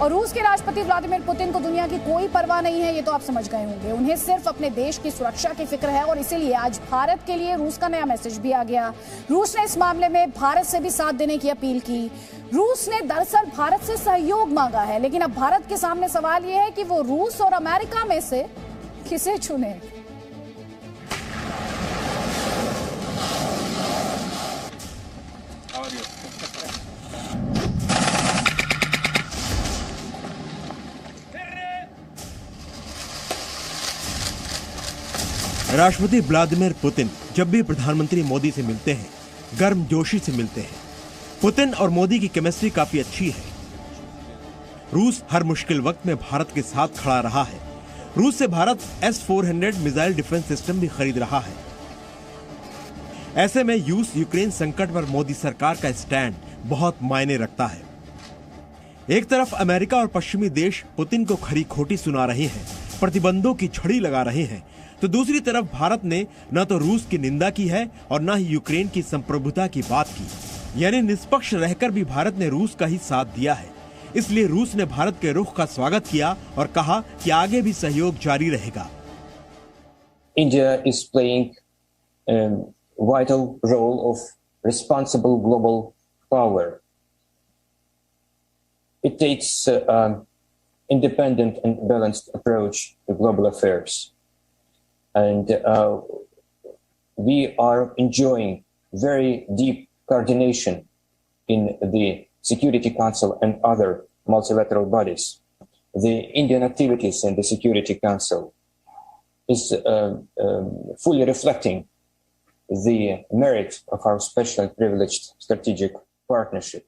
और रूस के राष्ट्रपति व्लादिमीर पुतिन को दुनिया की कोई परवाह नहीं है, ये तो आप समझ गए होंगे। उन्हें सिर्फ अपने देश की सुरक्षा की फिक्र है और इसीलिए आज भारत के लिए रूस का नया मैसेज भी आ गया। रूस ने इस मामले में भारत से भी साथ देने की अपील की। रूस ने दरअसल भारत से सहयोग मांगा है, लेकिन अब भारत के सामने सवाल यह है कि वो रूस और अमेरिका में से किसे चुने। राष्ट्रपति व्लादिमीर पुतिन जब भी प्रधानमंत्री मोदी से मिलते हैं, गर्मजोशी से मिलते हैं। पुतिन और मोदी की केमिस्ट्री काफी अच्छी है। रूस हर मुश्किल वक्त में भारत के साथ खड़ा रहा है। रूस से Bharat S-400 missile defence system भी खरीद रहा है। ऐसे में रूस यूक्रेन संकट पर मोदी सरकार का स्टैंड बहुत मायने रखता है। एक तरफ अमेरिका और पश्चिमी देश पुतिन को खरी खोटी सुना रहे हैं, प्रतिबंधों की छड़ी लगा रहे हैं, तो दूसरी तरफ भारत ने न तो रूस की निंदा की है और न ही यूक्रेन की संप्रभुता की बात की। यानी निष्पक्ष रहकर भी भारत ने रूस का ही साथ दिया है। इसलिए रूस ने भारत के रुख का स्वागत किया और कहा कि आगे भी सहयोग जारी रहेगा। India is playing a vital role of responsible global power. It takes independent and balanced approach to global affairs. And we are enjoying very deep coordination in the Security Council and other multilateral bodies. The Indian activities in the Security Council is fully reflecting the merit of our special privileged strategic partnership.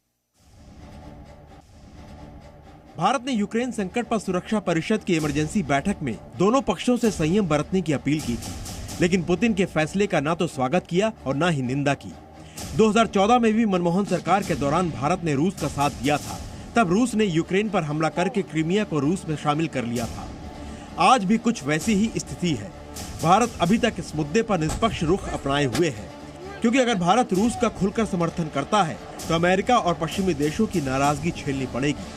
Bharat ने Ukraine संकट पर सुरक्षा परिषद की emergency बैठक में दोनों पक्षों से संयम बरतने की अपील की थी, लेकिन पुतिन के फैसले का ना तो स्वागत किया और ना ही निंदा की। 2014 में भी मनमोहन सरकार के दौरान भारत ने रूस का साथ दिया था। तब रूस ने यूक्रेन पर हमला करके क्रीमिया को रूस में शामिल कर लिया था। आज भी कुछ वैसी ही स्थिति है। भारत अभी तक इस मुद्दे पर निष्पक्ष रुख अपनाए हुए है, क्योंकि अगर भारत रूस का खुलकर समर्थन करता है तो अमेरिका और पश्चिमी देशों की नाराजगी झेलनी पड़ेगी।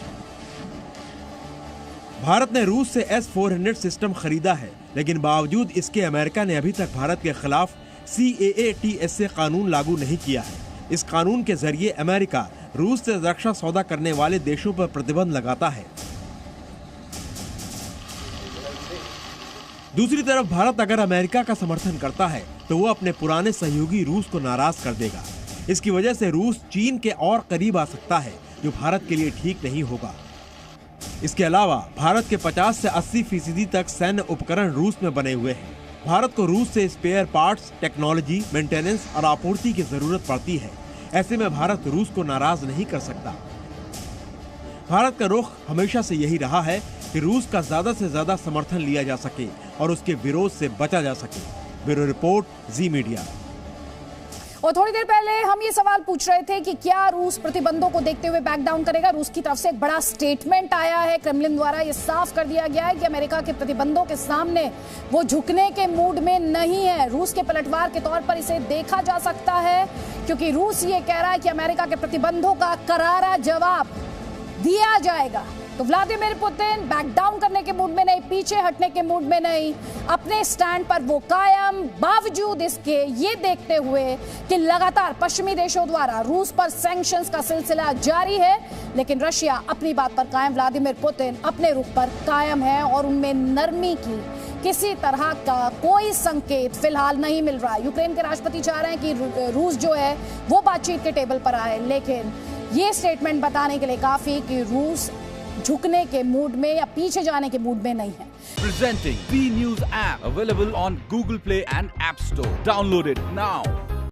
भारत ने रूस से S-400 सिस्टम खरीदा है, लेकिन बावजूद इसके अमेरिका ने अभी तक भारत के खिलाफ CAATS कानून लागू नहीं किया है। इस कानून के जरिए अमेरिका रूस से रक्षा सौदा करने वाले देशों पर प्रतिबंध लगाता है। दूसरी तरफ भारत अगर अमेरिका का समर्थन करता है तो वो अपने पुराने सहयोगी रूस को नाराज कर देगा। इसकी वजह से रूस चीन के और करीब आ सकता है, जो भारत के लिए ठीक नहीं होगा। इसके अलावा भारत के 50 से 80% तक सैन्य उपकरण रूस में बने हुए हैं। भारत को रूस से स्पेयर पार्ट्स, टेक्नोलॉजी, मेंटेनेंस और आपूर्ति की जरूरत पड़ती है। ऐसे में भारत रूस को नाराज नहीं कर सकता। भारत का रुख हमेशा से यही रहा है कि रूस का ज्यादा से ज्यादा समर्थन लिया जा सके और उसके विरोध से बचा जा सके। ब्यूरो रिपोर्ट, जी मीडिया। और थोड़ी देर पहले हम ये सवाल पूछ रहे थे कि क्या रूस प्रतिबंधों को देखते हुए बैक डाउन करेगा। रूस की तरफ से एक बड़ा स्टेटमेंट आया है। क्रेमलिन द्वारा ये साफ कर दिया गया है कि अमेरिका के प्रतिबंधों के सामने वो झुकने के मूड में नहीं है। रूस के पलटवार के तौर पर इसे देखा जा सकता है, क्योंकि रूस ये कह रहा है कि अमेरिका के प्रतिबंधों का करारा जवाब दिया जाएगा। तो व्लादिमीर पुतिन बैक डाउन करने के मूड में नहीं, पीछे हटने के मूड में नहीं, अपने स्टैंड पर वो कायम, बावजूद इसके ये देखते हुए कि लगातार पश्चिमी देशों द्वारा रूस पर सैंक्शंस का सिलसिला जारी है, लेकिन रशिया अपनी बात पर कायम। व्लादिमीर पुतिन अपने रुख पर कायम है और उनमें नरमी की किसी तरह का कोई संकेत फिलहाल नहीं मिल रहा। यूक्रेन के राष्ट्रपति चाह रहे हैं कि रूस जो है वो बातचीत के टेबल पर आए, लेकिन ये स्टेटमेंट बताने के लिए काफी कि रूस झुकने के मूड में या पीछे जाने के मूड में नहीं है। Presenting B News app available on Google Play and App Store. Download it now.